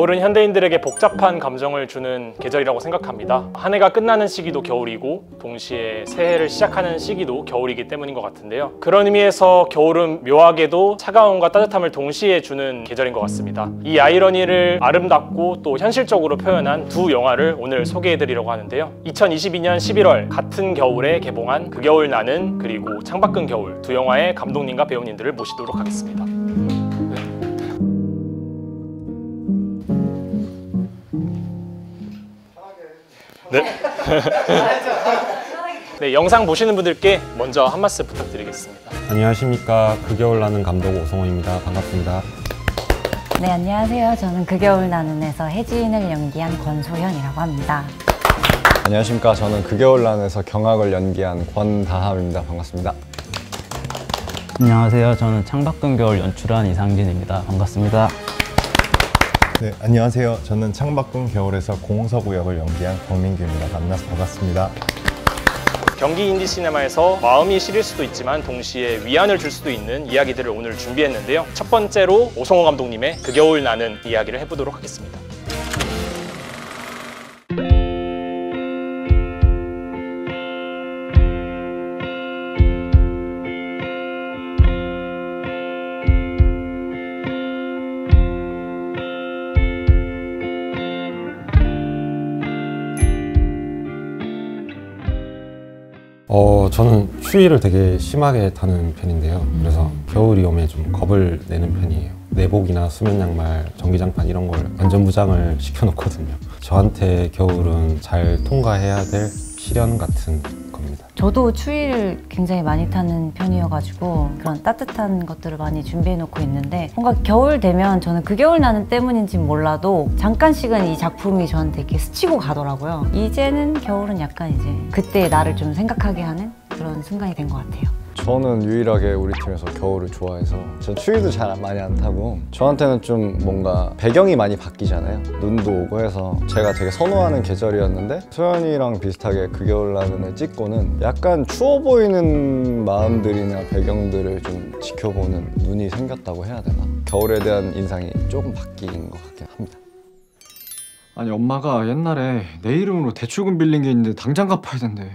겨울은 현대인들에게 복잡한 감정을 주는 계절이라고 생각합니다. 한 해가 끝나는 시기도 겨울이고 동시에 새해를 시작하는 시기도 겨울이기 때문인 것 같은데요. 그런 의미에서 겨울은 묘하게도 차가움과 따뜻함을 동시에 주는 계절인 것 같습니다. 이 아이러니를 아름답고 또 현실적으로 표현한 두 영화를 오늘 소개해드리려고 하는데요. 2022년 11월 같은 겨울에 개봉한 그 겨울 나는 그리고 창밖은 겨울 두 영화의 감독님과 배우님들을 모시도록 하겠습니다. 네. 네, 영상 보시는 분들께 먼저 한 말씀 부탁드리겠습니다. 안녕하십니까. 그 겨울 나는 감독 오성호입니다. 반갑습니다. 네, 안녕하세요. 저는 그 겨울 나는에서 혜진을 연기한 권소현이라고 합니다. 안녕하십니까. 저는 그 겨울 나는에서 경악을 연기한 권다함입니다. 반갑습니다. 안녕하세요. 저는 창밖은 겨울 연출한 이상진입니다. 반갑습니다. 네, 안녕하세요. 저는 창밖은 겨울에서 공서구 역을 연기한 권민규입니다. 만나서 반갑습니다. 경기 인디 시네마에서 마음이 시릴 수도 있지만 동시에 위안을 줄 수도 있는 이야기들을 오늘 준비했는데요. 첫 번째로 오성호 감독님의 그 겨울 나는 이야기를 해보도록 하겠습니다. 저는 추위를 되게 심하게 타는 편인데요. 그래서 겨울이 오면 좀 겁을 내는 편이에요. 내복이나 수면 양말, 전기장판 이런 걸 안전무장을 시켜놓거든요. 저한테 겨울은 잘 통과해야 될 시련 같은 겁니다. 저도 추위를 굉장히 많이 타는 편이어가지고 그런 따뜻한 것들을 많이 준비해놓고 있는데 뭔가 겨울 되면 저는 그 겨울 나는 때문인지 몰라도 잠깐씩은 이 작품이 저한테 이렇게 스치고 가더라고요. 이제는 겨울은 약간 이제 그때 나를 좀 생각하게 하는 그런 순간이 된 것 같아요. 저는 유일하게 우리 팀에서 겨울을 좋아해서 전 추위도 잘 많이 안 타고 저한테는 좀 뭔가 배경이 많이 바뀌잖아요. 눈도 오고 해서 제가 되게 선호하는 계절이었는데 소연이랑 비슷하게 그 겨울 나는을 찍고는 약간 추워 보이는 마음들이나 배경들을 좀 지켜보는 눈이 생겼다고 해야 되나? 겨울에 대한 인상이 조금 바뀐 것 같긴 합니다. 아니 엄마가 옛날에 내 이름으로 대출금 빌린 게 있는데 당장 갚아야 된대.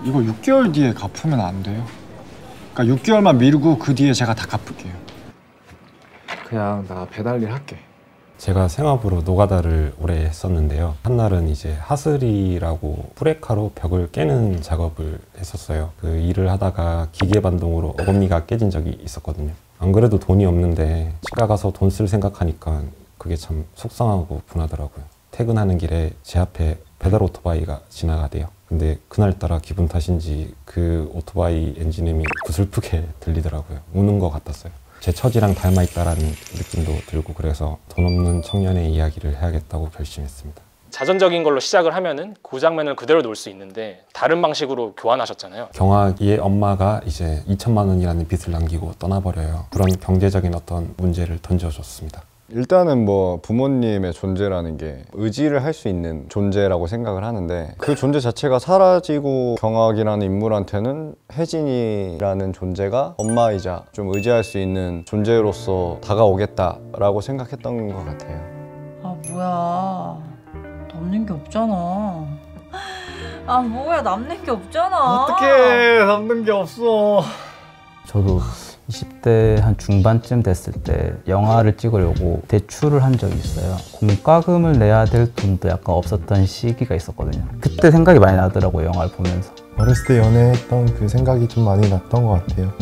이거 6개월 뒤에 갚으면 안 돼요? 그러니까 6개월만 미루고 그 뒤에 제가 다 갚을게요. 그냥 나 배달 일 할게. 제가 생업으로 노가다를 오래 했었는데요. 한날은 이제 하슬이라고 프레카로 벽을 깨는 작업을 했었어요. 그 일을 하다가 기계 반동으로 어금니가 깨진 적이 있었거든요. 안 그래도 돈이 없는데 치과 가서 돈 쓸 생각하니까 그게 참 속상하고 분하더라고요. 퇴근하는 길에 제 앞에 배달 오토바이가 지나가대요. 근데 그날따라 기분 탓인지 그 오토바이 엔진음이 구슬프게 들리더라고요. 우는 것 같았어요. 제 처지랑 닮아있다라는 느낌도 들고 그래서 돈 없는 청년의 이야기를 해야겠다고 결심했습니다. 자전적인 걸로 시작을 하면은 그 장면을 그대로 놓을 수 있는데 다른 방식으로 교환하셨잖아요. 경악이의 엄마가 이제 2천만 원이라는 빚을 남기고 떠나버려요. 그런 경제적인 어떤 문제를 던져줬습니다. 일단은 뭐 부모님의 존재라는 게 의지를 할 수 있는 존재라고 생각을 하는데 그 존재 자체가 사라지고 경악이라는 인물한테는 혜진이라는 존재가 엄마이자 좀 의지할 수 있는 존재로서 다가오겠다라고 생각했던 것 같아요. 아 뭐야 남는 게 없잖아. 아 뭐야 남는 게 없잖아. 어떡해 남는 게 없어. 저도 20대 한 중반쯤 됐을 때 영화를 찍으려고 대출을 한 적이 있어요. 공과금을 내야 될 돈도 약간 없었던 시기가 있었거든요. 그때 생각이 많이 나더라고요, 영화를 보면서. 어렸을 때 연애했던 그 생각이 좀 많이 났던 것 같아요.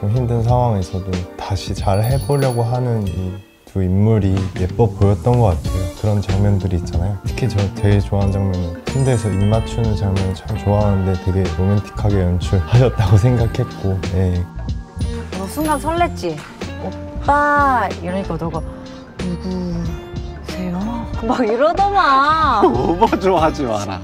좀 힘든 상황에서도 다시 잘 해보려고 하는 이 두 인물이 예뻐 보였던 것 같아요. 그런 장면들이 있잖아요. 특히 저 되게 좋아하는 장면은 침대에서 입 맞추는 장면을 참 좋아하는데 되게 로맨틱하게 연출하셨다고 생각했고 너 순간 설렜지? 오빠 이러니까 너가 누구세요? 막 이러더만. 오버 좀 하지 마라.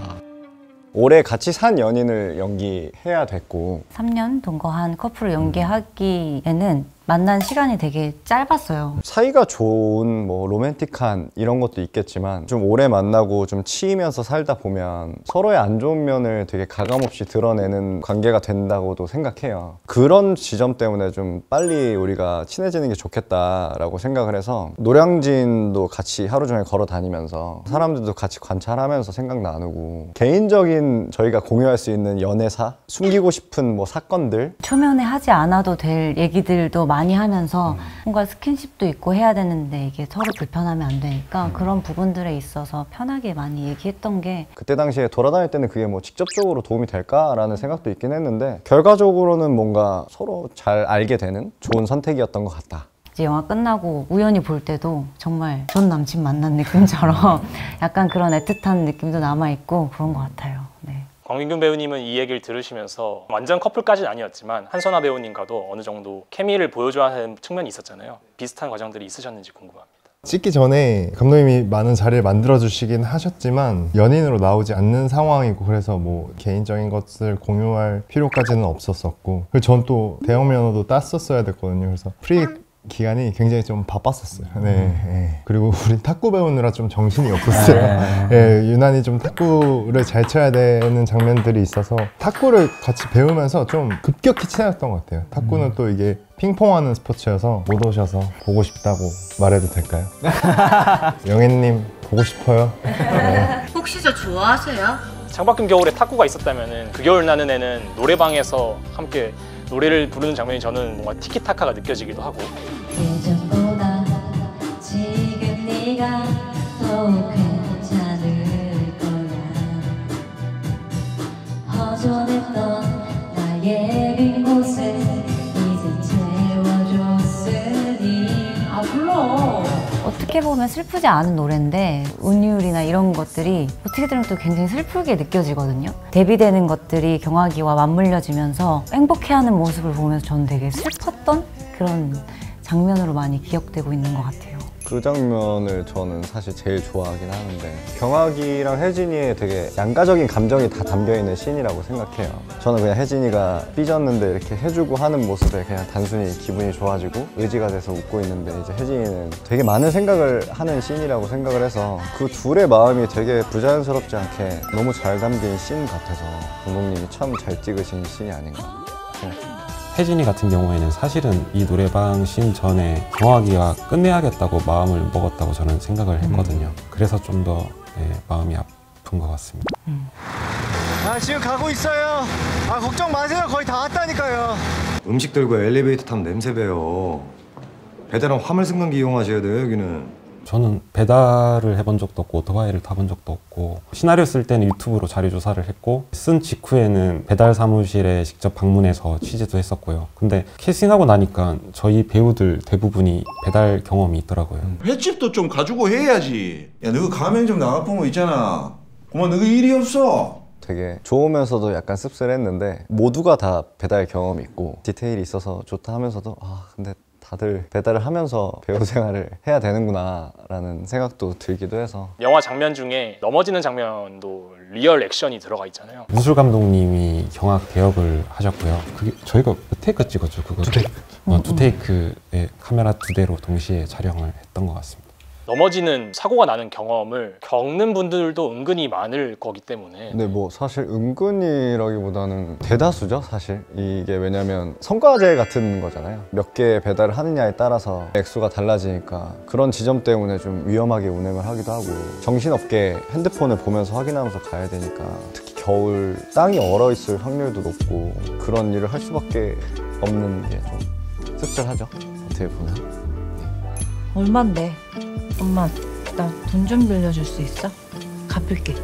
올해 같이 산 연인을 연기해야 됐고 3년 동거한 커플을 연기하기에는 만난 시간이 되게 짧았어요. 사이가 좋은 뭐 로맨틱한 이런 것도 있겠지만 좀 오래 만나고 좀 치이면서 살다 보면 서로의 안 좋은 면을 되게 가감없이 드러내는 관계가 된다고도 생각해요. 그런 지점 때문에 좀 빨리 우리가 친해지는 게 좋겠다라고 생각을 해서 노량진도 같이 하루 종일 걸어 다니면서 사람들도 같이 관찰하면서 생각 나누고 개인적인 저희가 공유할 수 있는 연애사, 숨기고 싶은 뭐 사건들 초면에 하지 않아도 될 얘기들도 많이 하면서 뭔가 스킨십도 있고 해야 되는데 이게 서로 불편하면 안 되니까 그런 부분들에 있어서 편하게 많이 얘기했던 게 그때 당시에 돌아다닐 때는 그게 뭐 직접적으로 도움이 될까라는 생각도 있긴 했는데 결과적으로는 뭔가 서로 잘 알게 되는 좋은 선택이었던 것 같다. 이제 영화 끝나고 우연히 볼 때도 정말 전 남친 만난 느낌처럼 약간 그런 애틋한 느낌도 남아있고 그런 것 같아요. 네. 광민균 배우님은 이 얘기를 들으시면서 완전 커플까지는 아니었지만 한선아 배우님과도 어느 정도 케미를 보여줘야 하는 측면이 있었잖아요. 비슷한 과정들이 있으셨는지 궁금합니다. 찍기 전에 감독님이 많은 자리를 만들어주시긴 하셨지만 연인으로 나오지 않는 상황이고 그래서 뭐 개인적인 것을 공유할 필요까지는 없었었고 그리고 전 또 대형 면허도 땄었어야 됐거든요. 그래서 프리 기간이 굉장히 좀 바빴었어요. 네. 그리고 우리 탁구 배우느라 좀 정신이 없었어요. 네, 유난히 좀 탁구를 잘 쳐야 되는 장면들이 있어서 탁구를 같이 배우면서 좀 급격히 친해졌던 것 같아요. 탁구는 또 이게 핑퐁하는 스포츠여서 못 오셔서 보고 싶다고 말해도 될까요? 영애님 보고 싶어요. 네. 혹시 저 좋아하세요? 창밖은 겨울에 탁구가 있었다면 그 겨울 나는 애는 노래방에서 함께 노래를 부르는 장면이 저는 뭔가 티키타카가 느껴지기도 하고 예전보다 지금 네가 더욱 괜찮을 거야. 허전했던 나의 빈 곳을 이제 채워줬으니 아 불러. 어떻게 보면 슬프지 않은 노래인데 운율이나 이런 것들이 어떻게 들으면 또 굉장히 슬프게 느껴지거든요. 대비되는 것들이 경화기와 맞물려지면서 행복해하는 모습을 보면서 저는 되게 슬펐던 그런 장면으로 많이 기억되고 있는 것 같아요. 그 장면을 저는 사실 제일 좋아하긴 하는데 경학이랑 혜진이의 되게 양가적인 감정이 다 담겨있는 씬이라고 생각해요. 저는 그냥 혜진이가 삐졌는데 이렇게 해주고 하는 모습에 그냥 단순히 기분이 좋아지고 의지가 돼서 웃고 있는데 이제 혜진이는 되게 많은 생각을 하는 씬이라고 생각을 해서 그 둘의 마음이 되게 부자연스럽지 않게 너무 잘 담긴 씬 같아서 감독님이 참 잘 찍으신 씬이 아닌가 생각합니다. 혜진이 같은 경우에는 사실은 이 노래방 씬 전에 경화기가 끝내야겠다고 마음을 먹었다고 저는 생각을 했거든요. 그래서 좀 더 마음이 아픈 것 같습니다. 아 지금 가고 있어요. 아 걱정 마세요. 거의 다 왔다니까요. 음식 들고 엘리베이터 타면 냄새 배요. 배달은 화물 승강기 이용하셔야 돼요 여기는. 저는 배달을 해본 적도 없고 오토바이를 타본 적도 없고 시나리오 쓸 때는 유튜브로 자료 조사를 했고 쓴 직후에는 배달 사무실에 직접 방문해서 취재도 했었고요. 근데 캐스팅하고 나니까 저희 배우들 대부분이 배달 경험이 있더라고요. 횟집도 좀 가지고 해야지. 야 너 가맹점 나가본 거 있잖아. 그만 너 일이 없어. 되게 좋으면서도 약간 씁쓸했는데 모두가 다 배달 경험이 있고 디테일이 있어서 좋다 하면서도 아 근데 다들 배달을 하면서 배우 생활을 해야 되는구나 라는 생각도 들기도 해서 영화 장면 중에 넘어지는 장면도 리얼 액션이 들어가 있잖아요. 무술 감독님이 경악 대역을 하셨고요. 그게 저희가 몇 테이크 찍었죠? 그거 두 테이크에 카메라 2대로 동시에 촬영을 했던 것 같습니다. 넘어지는 사고가 나는 경험을 겪는 분들도 은근히 많을 거기 때문에 근데 뭐 사실 은근히라기보다는 대다수죠 사실. 이게 왜냐면 성과제 같은 거잖아요. 몇 개 배달을 하느냐에 따라서 액수가 달라지니까 그런 지점 때문에 좀 위험하게 운행을 하기도 하고 정신없게 핸드폰을 보면서 확인하면서 가야 되니까 특히 겨울 땅이 얼어있을 확률도 높고 그런 일을 할 수밖에 없는 게 좀 씁쓸하죠 어떻게 보면. 얼만데? 엄마 나 돈 좀 빌려줄 수 있어? 갚을게.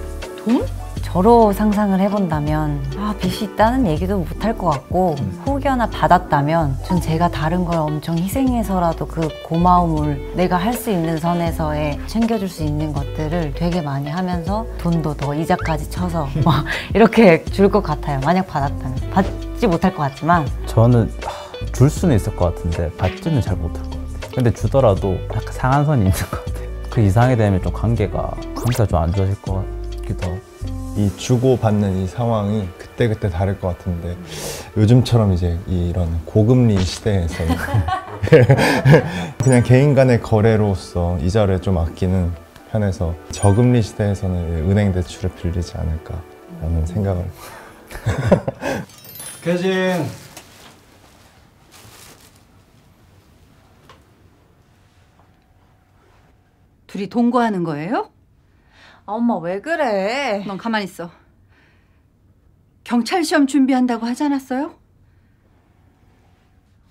돈? 저로 상상을 해본다면 빚이 있다는 얘기도 못할 것 같고 혹여나 받았다면 전 제가 다른 걸 엄청 희생해서라도 그 고마움을 내가 할 수 있는 선에서의 챙겨줄 수 있는 것들을 되게 많이 하면서 돈도 더 이자까지 쳐서 막 이렇게 줄 것 같아요. 만약 받았다면. 받지 못할 것 같지만 저는 줄 수는 있을 것 같은데 받지는 잘 못할 것 같아요. 근데 주더라도 약간 상한선이 있는 것 같아요. 그 이상이 되면 좀 관계가 좀 안 좋아질 것 같기도 하고. 이 주고받는 이 상황이 그때그때 다를 것 같은데 요즘처럼 이제 이런 고금리 시대에서는 그냥 개인 간의 거래로서 이자를 좀 아끼는 편에서 저금리 시대에서는 은행 대출을 빌리지 않을까라는 생각을. 혜진. 둘이 동거하는 거예요? 아, 엄마 왜 그래? 넌 가만히 있어. 경찰 시험 준비한다고 하지 않았어요?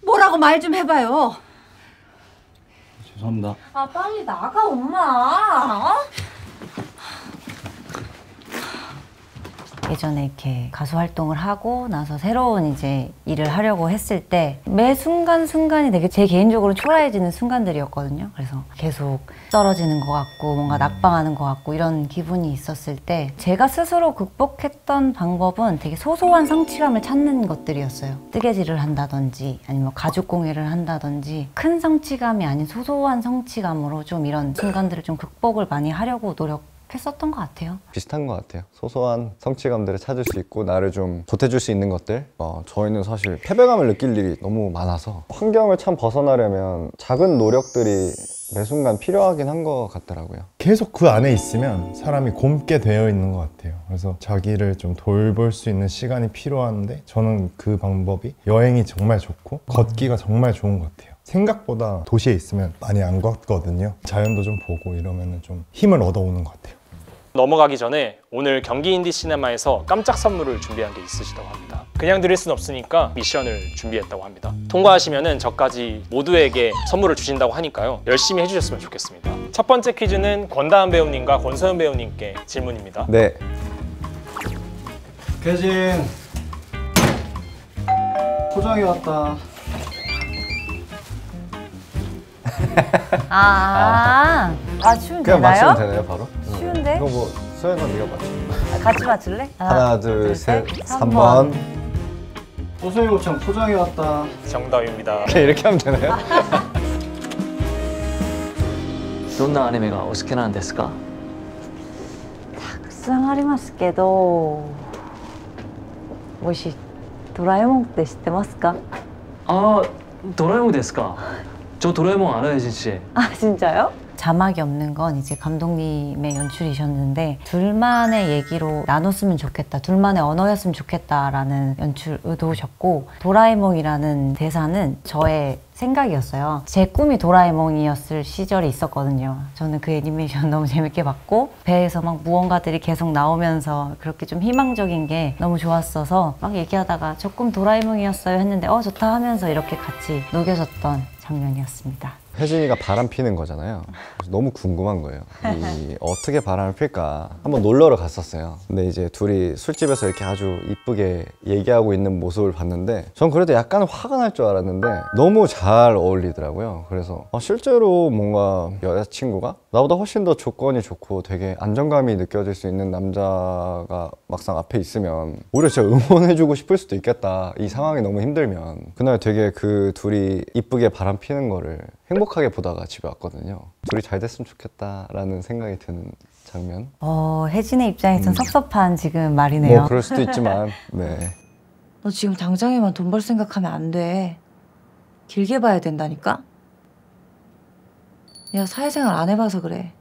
뭐라고 말 좀 해봐요. 죄송합니다. 아, 빨리 나가, 엄마. 어? 예전에 이렇게 가수 활동을 하고 나서 새로운 이제 일을 하려고 했을 때 매 순간순간이 되게 제 개인적으로 초라해지는 순간들이었거든요. 그래서 계속 떨어지는 것 같고 뭔가 낙방하는 것 같고 이런 기분이 있었을 때 제가 스스로 극복했던 방법은 되게 소소한 성취감을 찾는 것들이었어요. 뜨개질을 한다든지 아니면 가죽 공예를 한다든지 큰 성취감이 아닌 소소한 성취감으로 좀 이런 순간들을 좀 극복을 많이 하려고 했었던 것 같아요. 비슷한 것 같아요. 소소한 성취감들을 찾을 수 있고 나를 좀 보태줄 수 있는 것들. 저희는 사실 패배감을 느낄 일이 너무 많아서 환경을 참 벗어나려면 작은 노력들이 매 순간 필요하긴 한 것 같더라고요. 계속 그 안에 있으면 사람이 곪게 되어 있는 것 같아요. 그래서 자기를 좀 돌볼 수 있는 시간이 필요한데 저는 그 방법이 여행이 정말 좋고 걷기가 정말 좋은 것 같아요. 생각보다 도시에 있으면 많이 안 걷거든요. 자연도 좀 보고 이러면 좀 힘을 얻어오는 것 같아요. 넘어가기 전에 오늘 경기 인디 시네마에서 깜짝 선물을 준비한 게 있으시다고 합니다. 그냥 드릴 순 없으니까 미션을 준비했다고 합니다. 통과하시면은 저까지 모두에게 선물을 주신다고 하니까요. 열심히 해주셨으면 좋겠습니다. 첫 번째 퀴즈는 권다은 배우님과 권서연 배우님께 질문입니다. 네. 혜진. 포장이 왔다. 추면 그냥 되나요? 맞추면 되나요, 바로? 쉬운데? 이거 뭐 서연아 네가 맞춰. 같이 맞출래? 하나, 둘, 셋, 3번. 소소이 고창 포장이 왔다. 정답입니다. 이렇게 하면 되나요? どんなアニメがお好きなんですか? たくさんありますけど、もしドラえもんって知ってますか? 아, 도라에몽ですか? 저 도라에몽 알아요, 진짜. 아, 진짜요? 자막이 없는 건 이제 감독님의 연출이셨는데 둘만의 얘기로 나눴으면 좋겠다, 둘만의 언어였으면 좋겠다라는 연출 의도셨고 도라에몽이라는 대사는 저의 생각이었어요. 제 꿈이 도라에몽이었을 시절이 있었거든요. 저는 그 애니메이션 너무 재밌게 봤고 배에서 막 무언가들이 계속 나오면서 그렇게 좀 희망적인 게 너무 좋았어서 막 얘기하다가 저 꿈 도라에몽이었어요 했는데 좋다 하면서 이렇게 같이 녹여졌던 장면이었습니다. 혜진이가 바람 피는 거잖아요. 그래서 너무 궁금한 거예요. 어떻게 바람을 필까? 한번 놀러를 갔었어요. 근데 이제 둘이 술집에서 이렇게 아주 이쁘게 얘기하고 있는 모습을 봤는데 전 그래도 약간 화가 날 줄 알았는데 너무 잘 어울리더라고요. 그래서 실제로 뭔가 여자친구가 나보다 훨씬 더 조건이 좋고 되게 안정감이 느껴질 수 있는 남자가 막상 앞에 있으면 오히려 제가 응원해주고 싶을 수도 있겠다. 이 상황이 너무 힘들면. 그날 되게 그 둘이 이쁘게 바람 피는 거를 행복하게 보다가 집에 왔거든요. 둘이 잘 됐으면 좋겠다라는 생각이 드는 장면. 혜진의 입장에선 섭섭한 지금 말이네요. 뭐 그럴 수도 있지만 네. 너 지금 당장에만 돈 벌 생각하면 안 돼. 길게 봐야 된다니까? 내가 사회생활 안 해봐서 그래.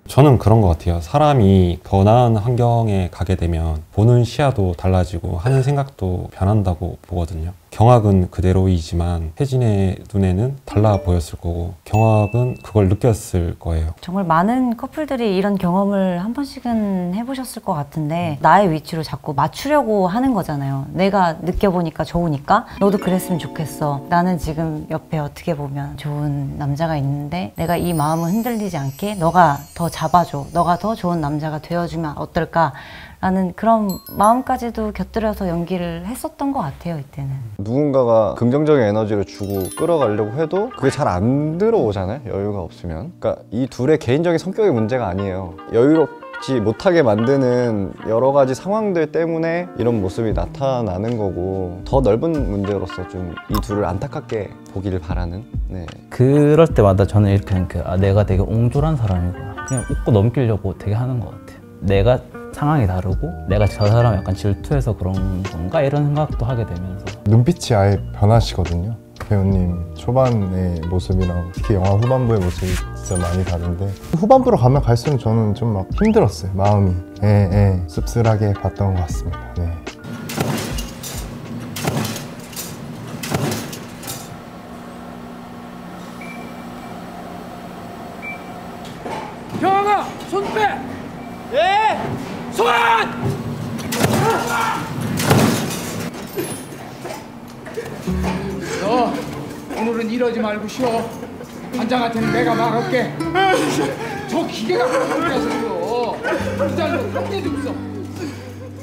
저는 그런 것 같아요. 사람이 더 나은 환경에 가게 되면 보는 시야도 달라지고 하는 생각도 변한다고 보거든요. 경악은 그대로이지만 혜진의 눈에는 달라 보였을 거고 경악은 그걸 느꼈을 거예요. 정말 많은 커플들이 이런 경험을 한 번씩은 해보셨을 것 같은데 나의 위치로 자꾸 맞추려고 하는 거잖아요. 내가 느껴보니까 좋으니까 너도 그랬으면 좋겠어. 나는 지금 옆에 어떻게 보면 좋은 남자가 있는데 내가 이 마음을 흔들리지 않게 너가 더 잡아줘. 너가 더 좋은 남자가 되어주면 어떨까? 라는 그런 마음까지도 곁들여서 연기를 했었던 것 같아요, 이때는. 누군가가 긍정적인 에너지를 주고 끌어가려고 해도 그게 잘 안 들어오잖아요, 여유가 없으면. 그러니까 이 둘의 개인적인 성격의 문제가 아니에요. 여유롭지 못하게 만드는 여러 가지 상황들 때문에 이런 모습이 나타나는 거고 더 넓은 문제로서 좀 이 둘을 안타깝게 보기를 바라는. 네. 그럴 때마다 저는 이렇게 내가 되게 옹졸한 사람이구나. 그냥 웃고 넘기려고 되게 하는 것 같아요. 내가 상황이 다르고 내가 저 사람 약간 질투해서 그런 건가 이런 생각도 하게 되면서 눈빛이 아예 변하시거든요. 배우님 초반의 모습이랑 특히 영화 후반부의 모습이 진짜 많이 다른데 후반부로 가면 갈수록 저는 좀 막 힘들었어요. 마음이 씁쓸하게 봤던 것 같습니다. 네. 형아! 손 빼! 예! 손! 너 오늘은 이러지 말고 쉬어. 반장한테는 내가 말할게. 저 기계가 그렇게 생겨. 이 자리로 형제 좀 있어.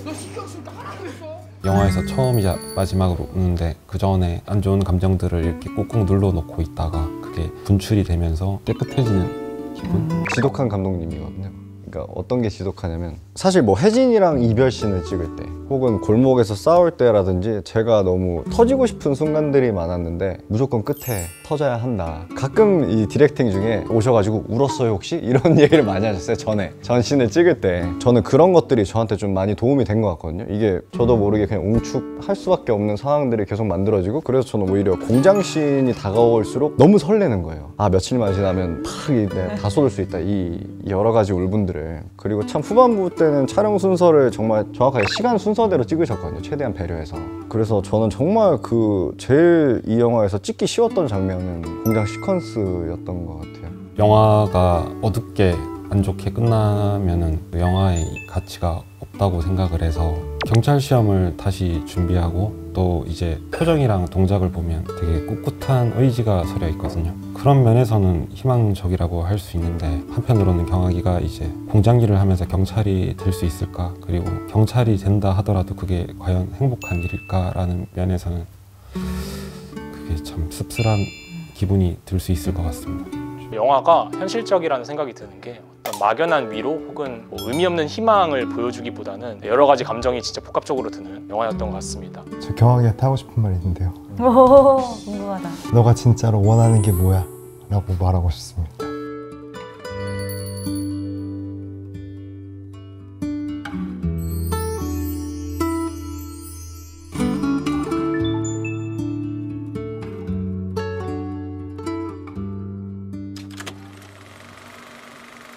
너 신경 쓸 거 하나도 없어. 영화에서 처음이자 마지막으로 우는데 그 전에 안 좋은 감정들을 이렇게 꾹꾹 눌러놓고 있다가 그게 분출이 되면서 깨끗해지는 기분? 지독한 감독님이거든요. 그러니까 어떤 게 지독하냐면 사실 뭐 혜진이랑 이별씬을 찍을 때 혹은 골목에서 싸울 때라든지 제가 너무 터지고 싶은 순간들이 많았는데 무조건 끝에 터져야 한다. 가끔 이 디렉팅 중에 오셔가지고 울었어요 혹시? 이런 얘기를 많이 하셨어요. 전 씬을 찍을 때 저는 그런 것들이 저한테 좀 많이 도움이 된 것 같거든요. 이게 저도 모르게 그냥 웅축할 수밖에 없는 상황들이 계속 만들어지고 그래서 저는 오히려 공장 씬이 다가올수록 너무 설레는 거예요. 아 며칠만 지나면 팍 다 쏟을 수 있다. 이 여러 가지 울분들을. 그리고 참 후반부 때는 촬영 순서를 정말 정확하게 시간 순서대로 찍으셨거든요. 최대한 배려해서. 그래서 저는 정말 제일 이 영화에서 찍기 쉬웠던 장면은 공장 시퀀스였던 것 같아요. 영화가 어둡게 안 좋게 끝나면은 영화의 가치가 없다고 생각을 해서 경찰 시험을 다시 준비하고 또 이제 표정이랑 동작을 보면 되게 꿋꿋한 의지가 서려 있거든요. 그런 면에서는 희망적이라고 할 수 있는데 한편으로는 경하기가 이제 공장 일을 하면서 경찰이 될 수 있을까? 그리고 경찰이 된다 하더라도 그게 과연 행복한 일일까라는 면에서는 그게 참 씁쓸한 기분이 들 수 있을 것 같습니다. 영화가 현실적이라는 생각이 드는 게 어떤 막연한 위로 혹은 뭐 의미 없는 희망을 보여주기보다는 여러 가지 감정이 진짜 복합적으로 드는 영화였던 것 같습니다. 저 경하기한테 하고 싶은 말이 있는데요. 오, 궁금하다. 너가 진짜로 원하는 게 뭐야? 라고 말하고 싶습니다.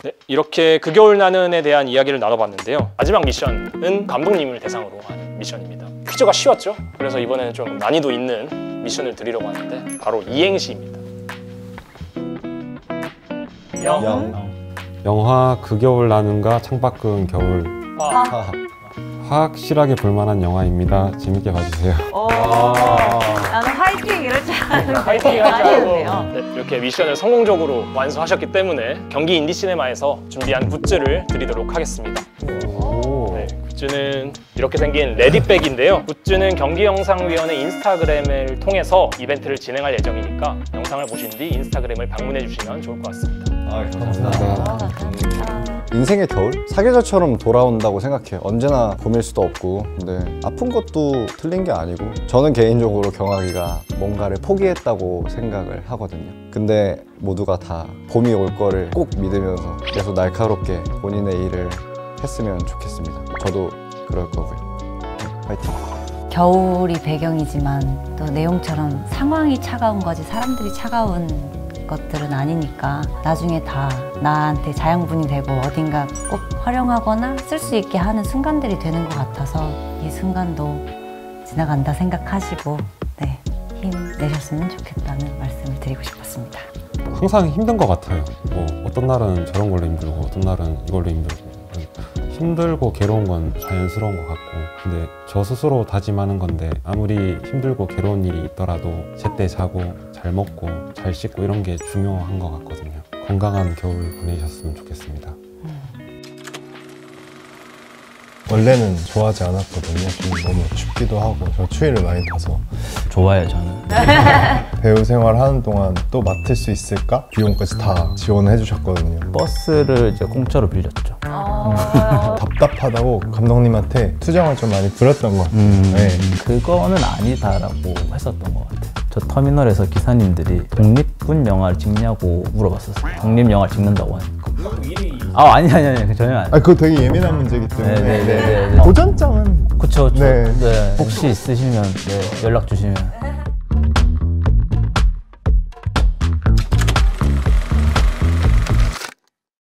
네, 이렇게 그 겨울 나는에 대한 이야기를 나눠봤는데요. 마지막 미션은 감독님을 대상으로 한 미션입니다. 퀴즈가 쉬웠죠? 그래서 이번에는 좀 난이도 있는 미션을 드리려고 하는데 바로 이행시입니다. 영화 그 겨울 나는과 창밖은 겨울. 확실하게 볼만한 영화입니다. 재밌게 봐주세요. 나는 화이팅 이럴 줄 알았는데 화이팅 하지 아니었네요. 않고 이렇게 미션을 성공적으로 완수하셨기 때문에 경기 인디시네마에서 준비한 굿즈를 드리도록 하겠습니다. 네, 굿즈는 이렇게 생긴 레디백인데요. 굿즈는 경기영상위원회 인스타그램을 통해서 이벤트를 진행할 예정이니까 영상을 보신 뒤 인스타그램을 방문해 주시면 좋을 것 같습니다. 감사합니다. 인생의 겨울? 사계절처럼 돌아온다고 생각해요. 언제나 봄일 수도 없고 근데 아픈 것도 틀린 게 아니고 저는 개인적으로 경하기가 뭔가를 포기했다고 생각을 하거든요. 근데 모두가 다 봄이 올 거를 꼭 믿으면서 계속 날카롭게 본인의 일을 했으면 좋겠습니다. 저도 그럴 거고요. 화이팅! 겨울이 배경이지만 또 내용처럼 상황이 차가운 거지 사람들이 차가운 것들은 아니니까 나중에 다 나한테 자양분이 되고 어딘가 꼭 활용하거나 쓸 수 있게 하는 순간들이 되는 것 같아서 이 순간도 지나간다 생각하시고 힘내셨으면 좋겠다는 말씀을 드리고 싶었습니다. 항상 힘든 것 같아요. 뭐 어떤 날은 저런 걸로 힘들고 어떤 날은 이걸로 힘들고 힘들고 괴로운 건 자연스러운 것 같고 근데 저 스스로 다짐하는 건데 아무리 힘들고 괴로운 일이 있더라도 제때 자고 잘 먹고 잘 씻고 이런 게 중요한 것 같거든요. 건강한 겨울 보내셨으면 좋겠습니다. 원래는 좋아하지 않았거든요. 좀 너무 춥기도 하고 저 추위를 많이 타서 좋아해요 저는. 배우 생활하는 동안 또 맡을 수 있을까? 비용까지 다 지원해 주셨거든요. 버스를 이제 공짜로 빌렸죠. 답답하다고 감독님한테 투정을 좀 많이 부렸던 것 같아요. 그거는 아니다라고 했었던 것 같아요. 저 터미널에서 기사님들이 독립군 영화를 찍냐고 물어봤었어요. 독립 영화를 찍는다고 하니까. 아니 전혀 아니에요. 그거 되게 예민한 문제이기 때문에 네네네. 고전장은 그쵸. 네. 혹시 있으시면 연락 주시면